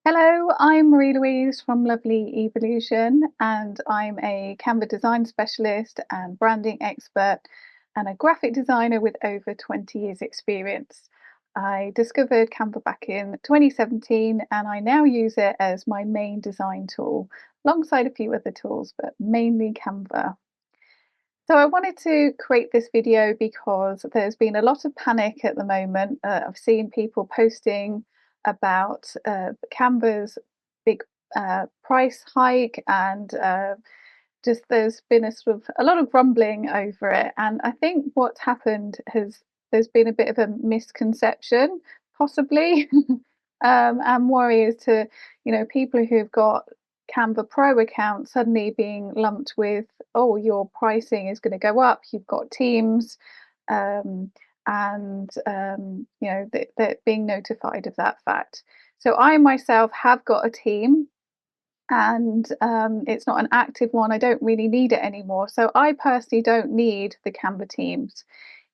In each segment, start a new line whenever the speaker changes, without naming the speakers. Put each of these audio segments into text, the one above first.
Hello, I'm Marie-Louise from Lovely Evolution, and I'm a Canva design specialist and branding expert and a graphic designer with over 20 years experience. I discovered Canva back in 2017 and I now use it as my main design tool alongside a few other tools, but mainly Canva. So I wanted to create this video because there's been a lot of panic at the moment. I've seen people posting about Canva's big price hike, and just there's been a lot of grumbling over it. And I think what's happened has there's been a bit of a misconception, possibly, and worry as to people who've got Canva Pro account suddenly being lumped with, oh, your pricing is going to go up. You've got teams, um, and they're being notified of that fact. So I myself have got a team, and it's not an active one. I don't really need it anymore. So I personally don't need the Canva Teams.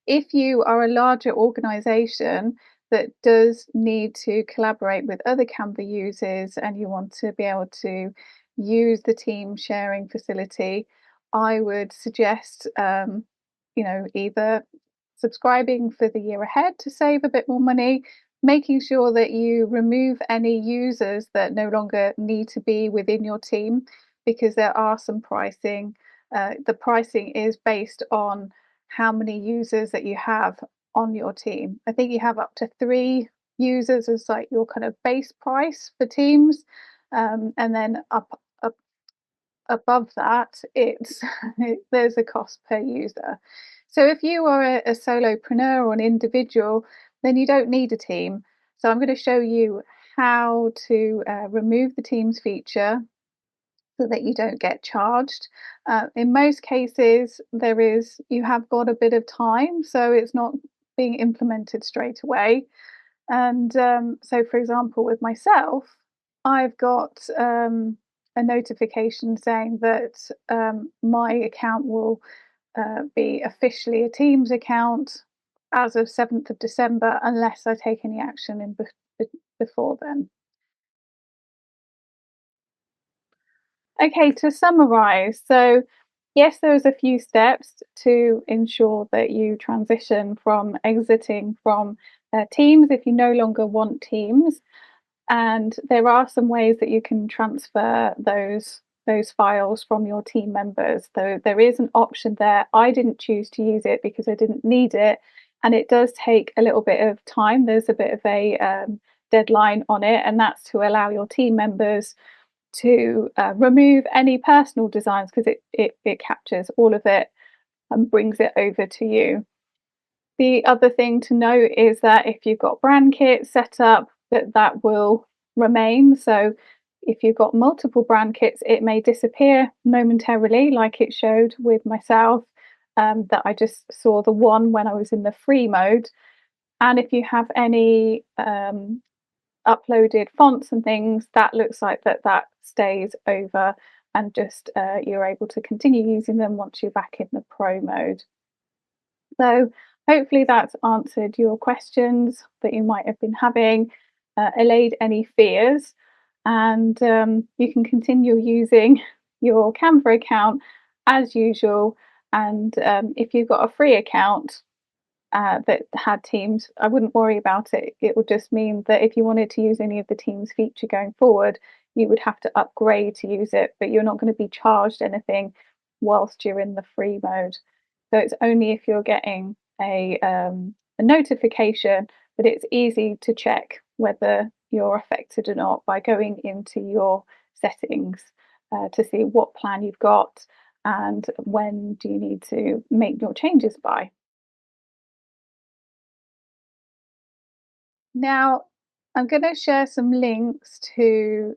If you are a larger organization that does need to collaborate with other Canva users and you want to be able to use the team sharing facility, I would suggest either subscribing for the year ahead to save a bit more money, making sure that you remove any users that no longer need to be within your team, because there are some pricing. The pricing is based on how many users that you have on your team. I think you have up to 3 users as like your kind of base price for teams, and then up above that, it's there's a cost per user. So if you are a solopreneur or an individual, then you don't need a team. So I'm going to show you how to remove the Teams feature so that you don't get charged. In most cases, you have got a bit of time, so it's not being implemented straight away. And so, for example, with myself, I've got a notification saying that my account will be officially a Teams account as of 7th of December, unless I take any action before then. Okay, to summarize, so yes, there's a few steps to ensure that you transition from exiting from Teams if you no longer want Teams. And there are some ways that you can transfer those files from your team members. So there is an option there. I didn't choose to use it because I didn't need it, and it does take a little bit of time. There's a bit of a deadline on it, and that's to allow your team members to remove any personal designs, because it captures all of it and brings it over to you. The other thing to note is that if you've got brand kits set up, that will remain. So if you've got multiple brand kits, it may disappear momentarily, like it showed with myself, that I just saw the one when I was in the free mode. And if you have any uploaded fonts and things, that looks like that stays over, and just you're able to continue using them once you're back in the pro mode. So hopefully that's answered your questions that you might have been having, allayed any fears, and you can continue using your Canva account as usual. And if you've got a free account that had Teams, I wouldn't worry about it. It would just mean that if you wanted to use any of the Teams feature going forward, you would have to upgrade to use it, but you're not going to be charged anything whilst you're in the free mode. So it's only if you're getting a notification, but it's easy to check whether you're affected or not by going into your settings to see what plan you've got and when do you need to make your changes by. Now, I'm going to share some links to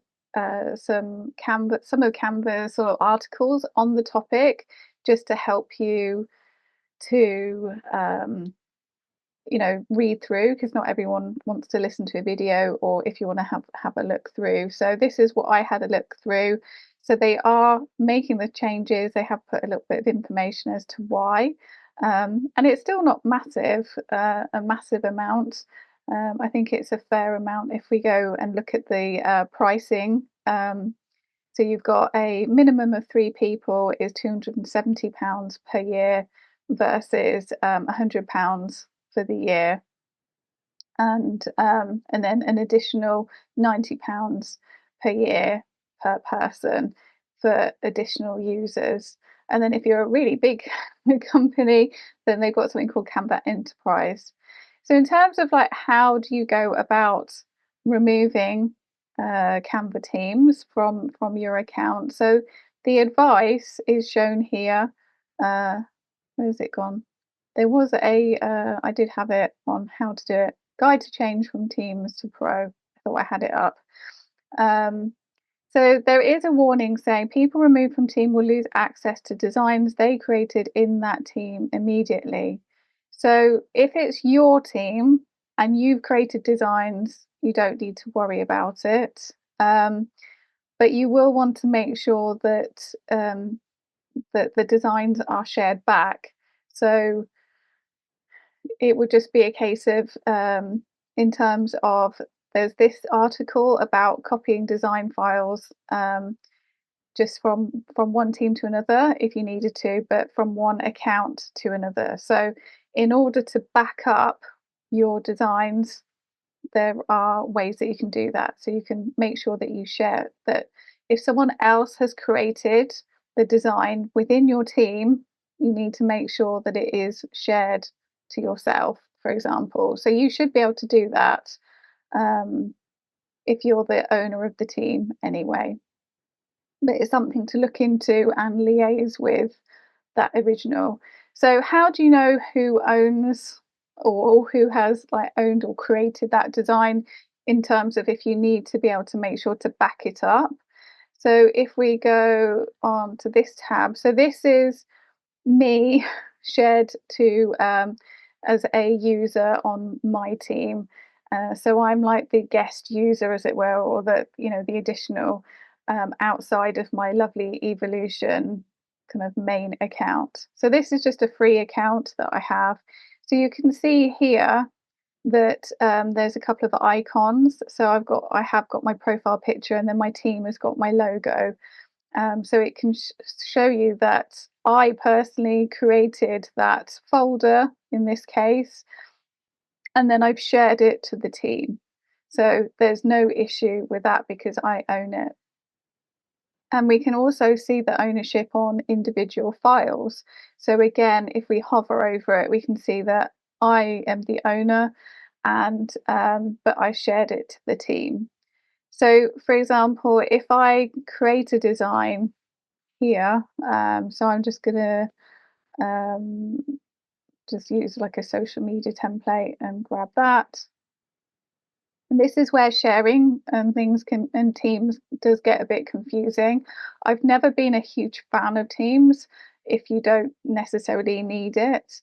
some of Canva's sort of articles on the topic, just to help you to read through, because not everyone wants to listen to a video, or if you want to have a look through. So this is what I had a look through. So they are making the changes. They have put a little bit of information as to why, and it's still not a massive amount. I think it's a fair amount if we go and look at the pricing. So you've got a minimum of 3 people is £270 per year versus £100 for the year, and then an additional £90 per year per person for additional users. And then if you're a really big company, then they've got something called Canva Enterprise. So in terms of like how do you go about removing Canva Teams from your account? So the advice is shown here. Uh, where's it gone? There was I did have it on how to do it. Guide to change from Teams to Pro. I thought I had it up. Um, so there is a warning saying people removed from team will lose access to designs they created in that team immediately. So if it's your team and you've created designs, you don't need to worry about it. But you will want to make sure that the designs are shared back. So it would just be a case of in terms of there's this article about copying design files just from one team to another if you needed to, but from one account to another. So in order to back up your designs, there are ways that you can do that. So you can make sure that you share that if someone else has created the design within your team, you need to make sure that it is shared to yourself, for example. So you should be able to do that um, if you're the owner of the team anyway. But it's something to look into and liaise with that original. So how do you know who owns or who has like owned or created that design in terms of if you need to be able to make sure to back it up? So if we go on to this tab, so this is me shared to as a user on my team. So I'm like the guest user, as it were, or the additional outside of my lovely Evolution kind of main account. So this is just a free account that I have. So you can see here that there's a couple of icons. So I have got my profile picture, and then my team has got my logo. So it can show you that I personally created that folder in this case, and then I've shared it to the team. So there's no issue with that because I own it. And we can also see the ownership on individual files. So again, if we hover over it, we can see that I am the owner, and but I shared it to the team. So for example, if I create a design here. So I'm just gonna um, just use like a social media template and grab that. And this is where sharing and things can and Teams does get a bit confusing. I've never been a huge fan of Teams if you don't necessarily need it.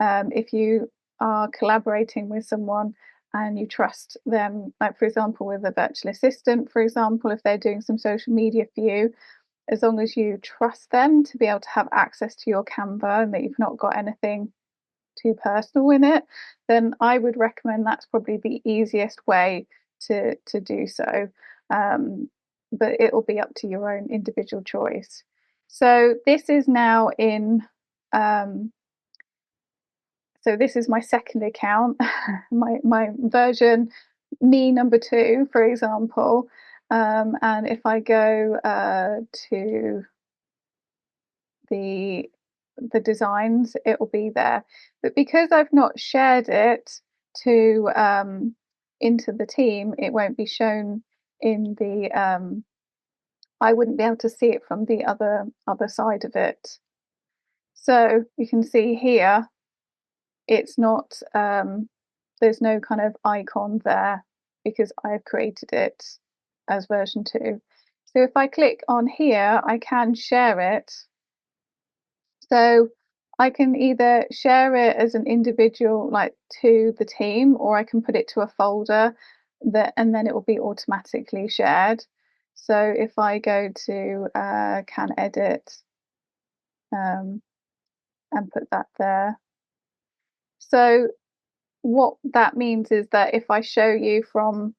If you are collaborating with someone and you trust them, like for example with a virtual assistant, for example, if they're doing some social media for you, as long as you trust them to be able to have access to your Canva and that you've not got anything too personal in it, then I would recommend that's probably the easiest way to do so. But it will be up to your own individual choice. So this is now in um, so this is my second account, my version me number 2, for example. And if I go to the designs, it will be there. But because I've not shared it to into the team, it won't be shown in the I wouldn't be able to see it from the other side of it. So you can see here it's not there's no kind of icon there because I've created it as version 2. So if I click on here, I can share it. So I can either share it as an individual, like to the team, or I can put it to a folder and then it will be automatically shared. So if I go to can edit and put that there. So what that means is that if I show you from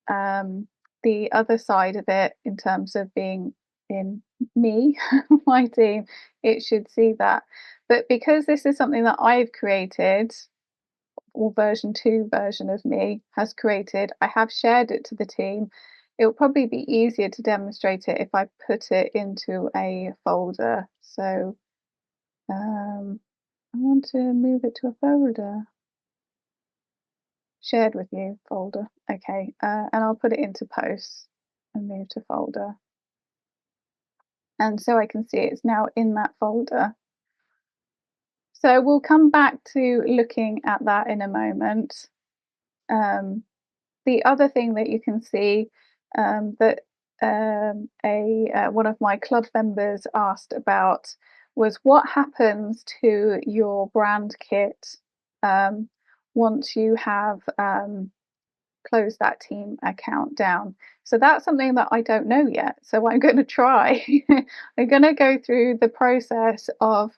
the other side of it in terms of being in me, my team, it should see that. But because this is something that I've created, or version 2 version of me has created, I have shared it to the team. It will probably be easier to demonstrate it if I put it into a folder. So I want to move it to a folder. Shared with you folder. Okay, and I'll put it into posts and move to folder. And so I can see it's now in that folder. So we'll come back to looking at that in a moment. Um, the other thing that you can see that one of my club members asked about was what happens to your brand kit um, once you have close that team account down. So that's something that I don't know yet. So I'm going to try. I'm going to go through the process of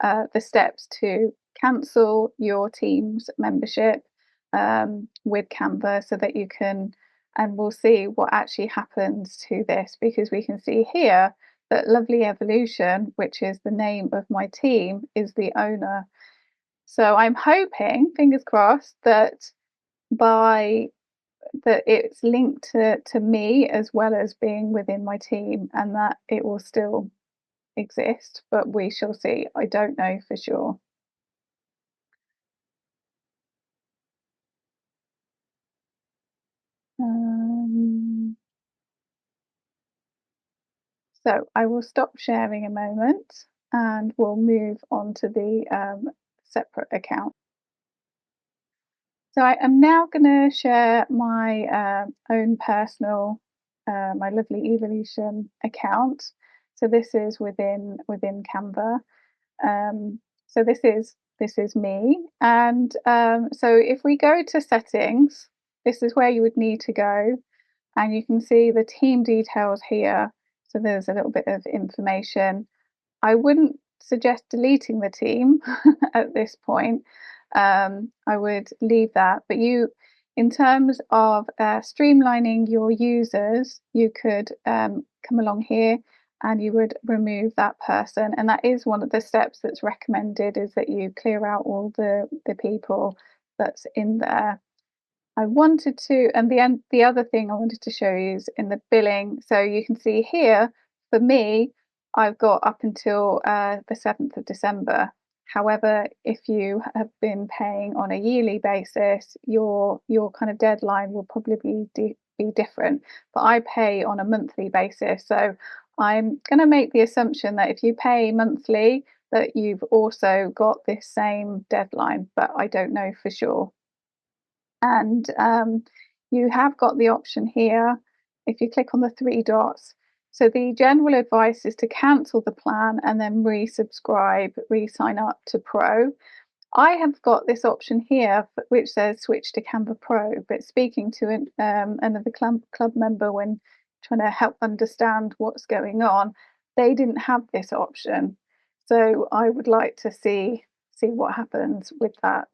the steps to cancel your team's membership with Canva so that you can, and we'll see what actually happens to this, because we can see here that Lovely Evolution, which is the name of my team, is the owner. So I'm hoping, fingers crossed, that by that it's linked to me as well as being within my team, and that it will still exist, but we shall see. I don't know for sure. Um, so I will stop sharing a moment and we'll move on to the separate account. So I am now going to share my own personal, my Lovely Evolution account. So this is within Canva. So this is me, and so if we go to settings, this is where you would need to go, and you can see the team details here. So there's a little bit of information. I wouldn't suggest deleting the team at this point. I would leave that, but in terms of streamlining your users, you could come along here and you would remove that person. And that is one of the steps that's recommended, is that you clear out all the people that's in there. I wanted to, and the other thing I wanted to show you is in the billing. So you can see here, for me, I've got up until the 7th of December. However, if you have been paying on a yearly basis, your kind of deadline will probably be different. But I pay on a monthly basis, so I'm going to make the assumption that if you pay monthly, that you've also got this same deadline, but I don't know for sure. And you have got the option here if you click on the three dots. So the general advice is to cancel the plan and then resubscribe, re-sign up to Pro. I have got this option here which says switch to Canva Pro, but speaking to another club member when trying to help understand what's going on, they didn't have this option. So I would like to see what happens with that.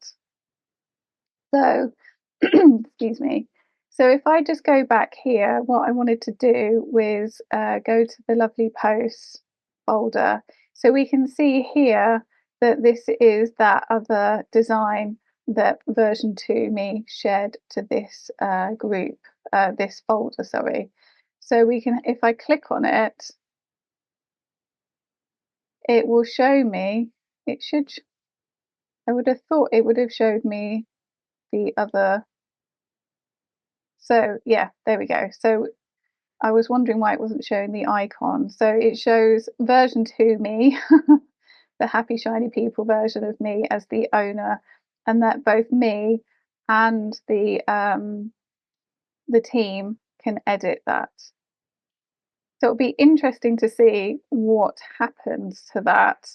So, excuse me. So if I just go back here, what I wanted to do was go to the Lovely Posts folder. So we can see here that this is that other design that version 2 me shared to this group, this folder, sorry. So we can, if I click on it, it will show me, it should, I would have thought it would have showed me the other. So yeah, there we go. So I was wondering why it wasn't showing the icon. So it shows version 2 me, the happy shiny people version of me as the owner, and that both me and the team can edit that. So it'll be interesting to see what happens to that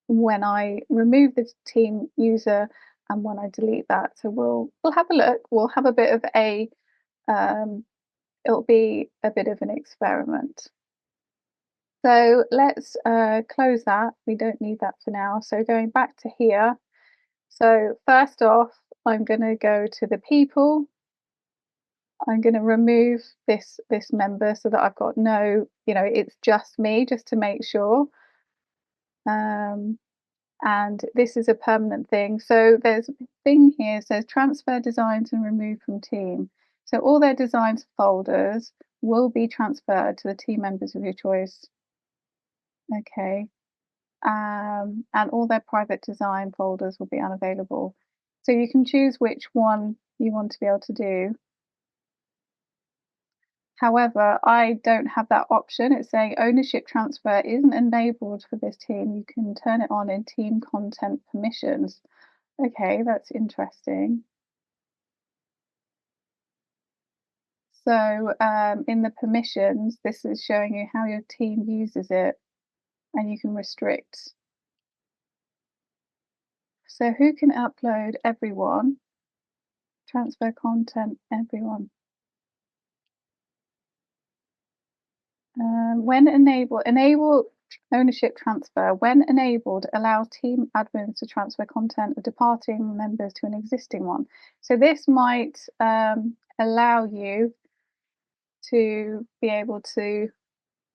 when I remove the team user and when I delete that. So we'll have a look. We'll have a bit of a it'll be a bit of an experiment. So let's close that. We don't need that for now. So going back to here. So first off, I'm going to go to the people. I'm going to remove this member so that I've got no, it's just me, just to make sure. Um, and this is a permanent thing. So there's a thing here says transfer designs and remove from team. So all their designs folders will be transferred to the team members of your choice. Okay. And all their private design folders will be unavailable. So you can choose which one you want to be able to do. However, I don't have that option. It's saying ownership transfer isn't enabled for this team. You can turn it on in team content permissions. Okay, that's interesting. So in the permissions, this is showing you how your team uses it, and you can restrict. So who can upload? Everyone. Transfer content, everyone. When enable ownership transfer. When enabled, allows team admins to transfer content of departing members to an existing one. So this might allow you to be able to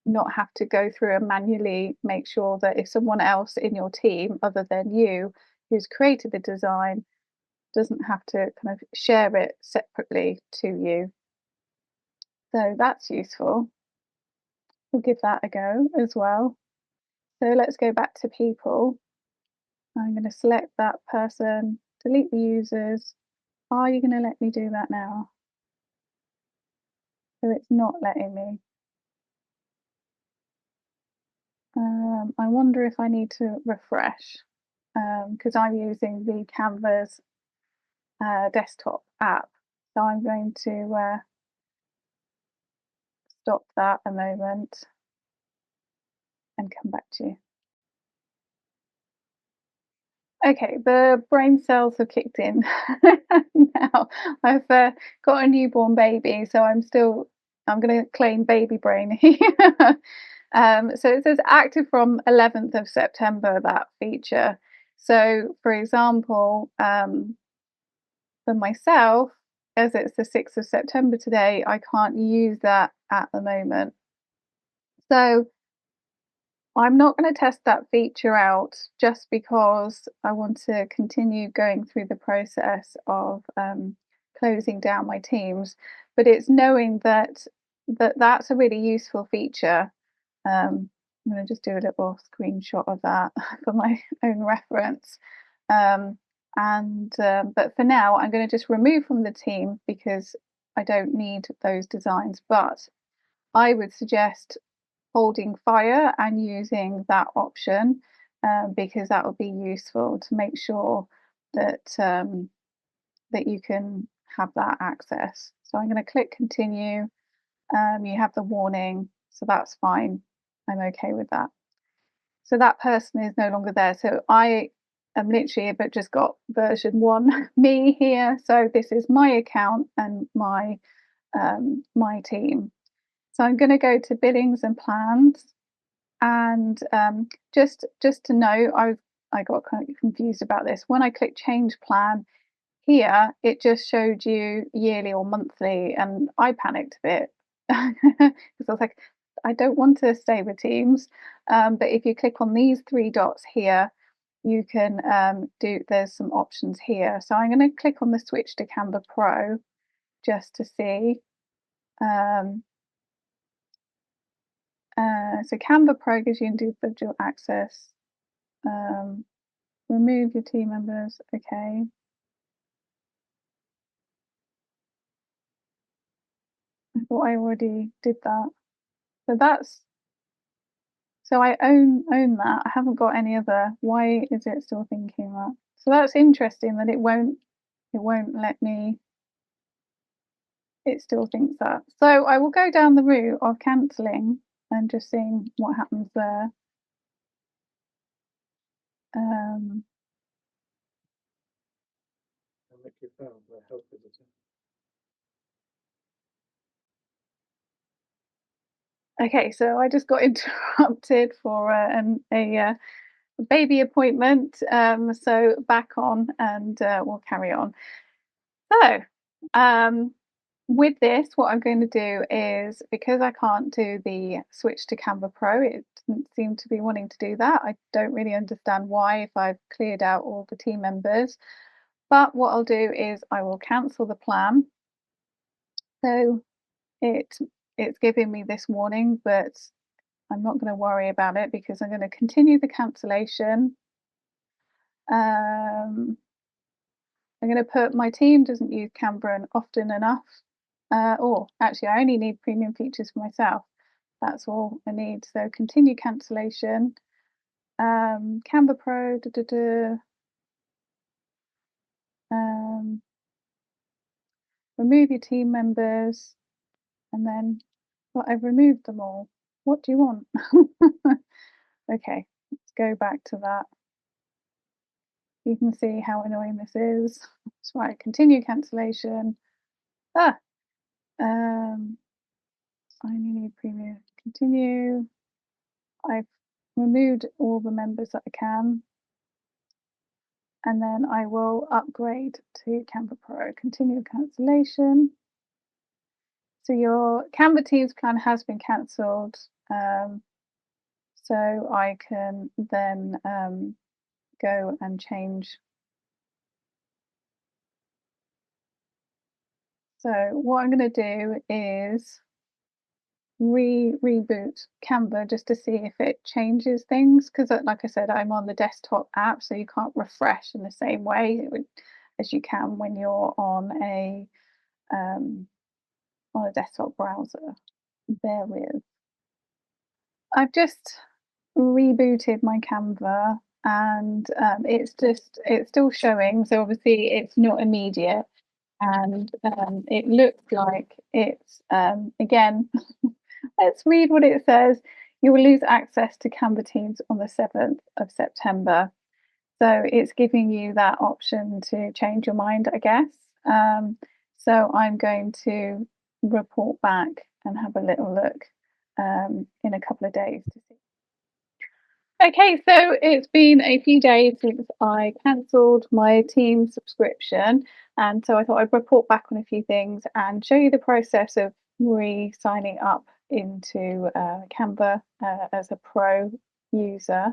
not have to go through and manually make sure that if someone else in your team other than you who's created the design doesn't have to kind of share it separately to you. So that's useful. We'll give that a go as well. So let's go back to people. I'm going to select that person, delete the users. Are you going to let me do that now? So it's not letting me. I wonder if I need to refresh because I'm using the Canva's desktop app. So I'm going to stop that a moment and come back to you. Okay, the brain cells have kicked in now. I've got a newborn baby, so I'm going to claim baby brain here. So it says active from 11th of September, that feature. So, for example, for myself, as it's the 6th of September today, I can't use that at the moment. So I'm not going to test that feature out just because I want to continue going through the process of closing down my teams. But it's knowing that's a really useful feature. I'm going to just do a little screenshot of that for my own reference. But for now, I'm going to just remove from the team because I don't need those designs. But I would suggest holding fire and using that option because that will be useful to make sure that that you can have that access. So I'm going to click continue. You have the warning, so that's fine. I'm okay with that. So that person is no longer there. So I am literally but just got version 1 me here. So this is my account and my my team. So I'm going to go to billings and plans. And just to know, I got kind of confused about this. When I click change plan here, it just showed you yearly or monthly, and I panicked a bit because I was like, I don't want to stay with Teams. But if you click on these 3 dots here, you can there's some options here. So I'm going to click on the switch to Canva Pro just to see. So Canva Pro gives you individual access. Remove your team members. Okay. I thought I already did that. So I own that. I haven't got any other. Why is it still thinking that? So that's interesting that it won't let me. It still thinks that. So I will go down the route of cancelling and just seeing what happens there. Okay, so I just got interrupted for a baby appointment. So back on, and we'll carry on. So, um, with this, what I'm going to do is, because I can't do the switch to Canva Pro, it doesn't seem to be wanting to do that. I don't really understand why if I've cleared out all the team members. But what I'll do is I will cancel the plan. So it it's giving me this warning, but I'm not going to worry about it because I'm going to continue the cancellation. Um, I'm going to put my team doesn't use Canva often enough. Or actually, I only need premium features for myself. That's all I need. So continue cancellation. Canva Pro. Um, remove your team members, and then well, I've removed them all. What do you want? Okay, let's go back to that. You can see how annoying this is. That's right. Continue cancellation. Ah, um, I only need premium. Continue. I've removed all the members that I can, and then I will upgrade to Canva Pro. Continue cancellation. So your Canva Teams plan has been cancelled. So I can then go and change. So what I'm going to do is reboot Canva just to see if it changes things, because like I said, I'm on the desktop app, so you can't refresh in the same way as you can when you're um, on a desktop browser. Bear with. I've just rebooted my Canva, and it's still showing, so obviously it's not immediate, and it looks like it's again. Let's read what it says. You will lose access to Canva Teams on the 7th of September. So it's giving you that option to change your mind, I guess. So I'm going to report back and have a little look in a couple of days to see. Okay, so it's been a few days since I cancelled my team subscription, and so I thought I'd report back on a few things and show you the process of re-signing up into Canva as a pro user.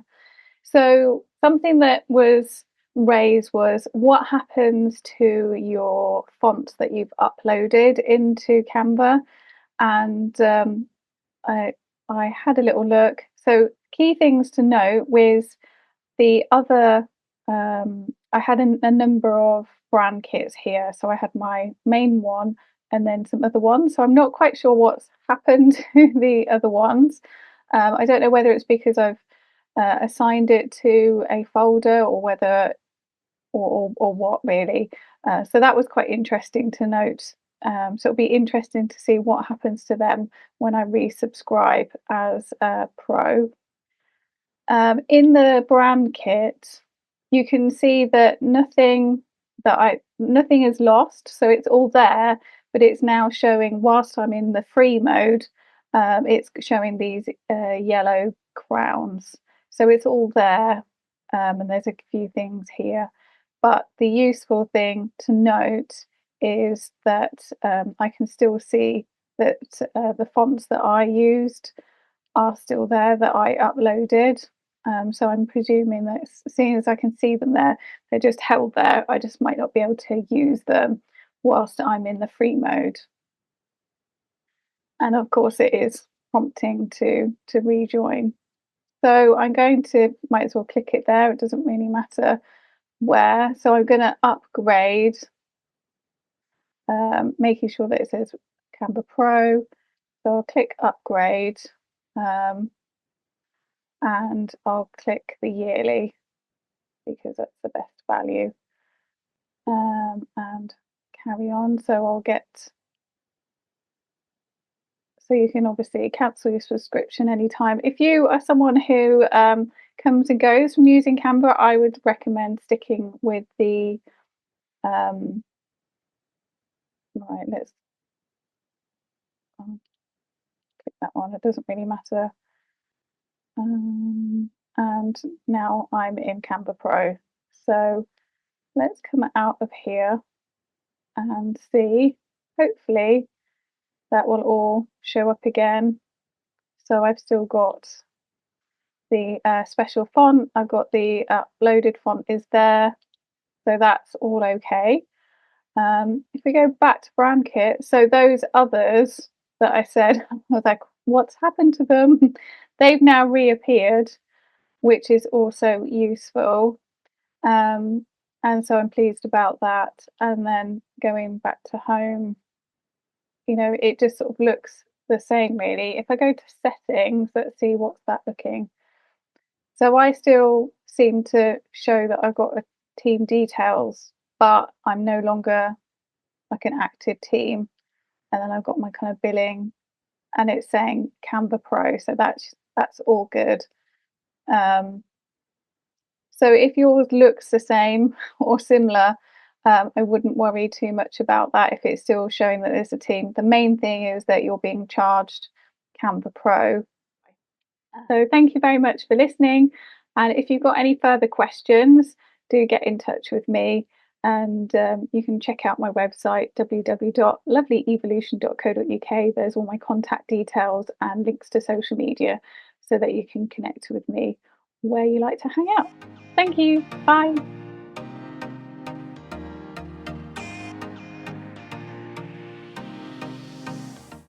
So something that was raised was what happens to your fonts that you've uploaded into Canva, and I I had a little look. So key things to note with the other, I had a number of brand kits here. So I had my main one and then some other ones. So I'm not quite sure what's happened to the other ones. I don't know whether it's because I've assigned it to a folder or whether or what really. So that was quite interesting to note. So it'll be interesting to see what happens to them when I resubscribe as a pro. In the brand kit, you can see that nothing is lost, so it's all there, but it's now showing whilst I'm in the free mode, it's showing these yellow crowns. So it's all there, and there's a few things here. But the useful thing to note is that I can still see that the fonts that I used are still there that I uploaded. So I'm presuming that seeing as I can see them there, they're just held there. I just might not be able to use them whilst I'm in the free mode. And of course, it is prompting to rejoin. So I'm going to might as well click it there. It doesn't really matter where. So I'm going to upgrade, making sure that it says Canva Pro. So I'll click upgrade. And I'll click the yearly because that's the best value, and carry on. So I'll get, so you can obviously cancel your subscription anytime. If you are someone who comes and goes from using Canva, I would recommend sticking with the, right, let's click that one. It doesn't really matter. And now I'm in Canva Pro. So let's come out of here. and see, hopefully that will all show up again. So I've still got the special font, I've got the uploaded font is there, so that's all okay. If we go back to brand kit, so those others that I said, I was like, what's happened to them? They've now reappeared, which is also useful. Um, and so I'm pleased about that. And then going back to home, it just sort of looks the same really. If I go to settings, let's see what's that looking. So I still seem to show that I've got a team details, but I'm no longer like an active team. And then I've got my kind of billing and it's saying Canva Pro. So that's all good. Um, so if yours looks the same or similar, I wouldn't worry too much about that if it's still showing that there's a team. The main thing is that you're being charged Canva Pro. So thank you very much for listening. And if you've got any further questions, do get in touch with me. And you can check out my website, www.lovelyevolution.co.uk. There's all my contact details and links to social media so that you can connect with me where you like to hang out. Thank you. Bye.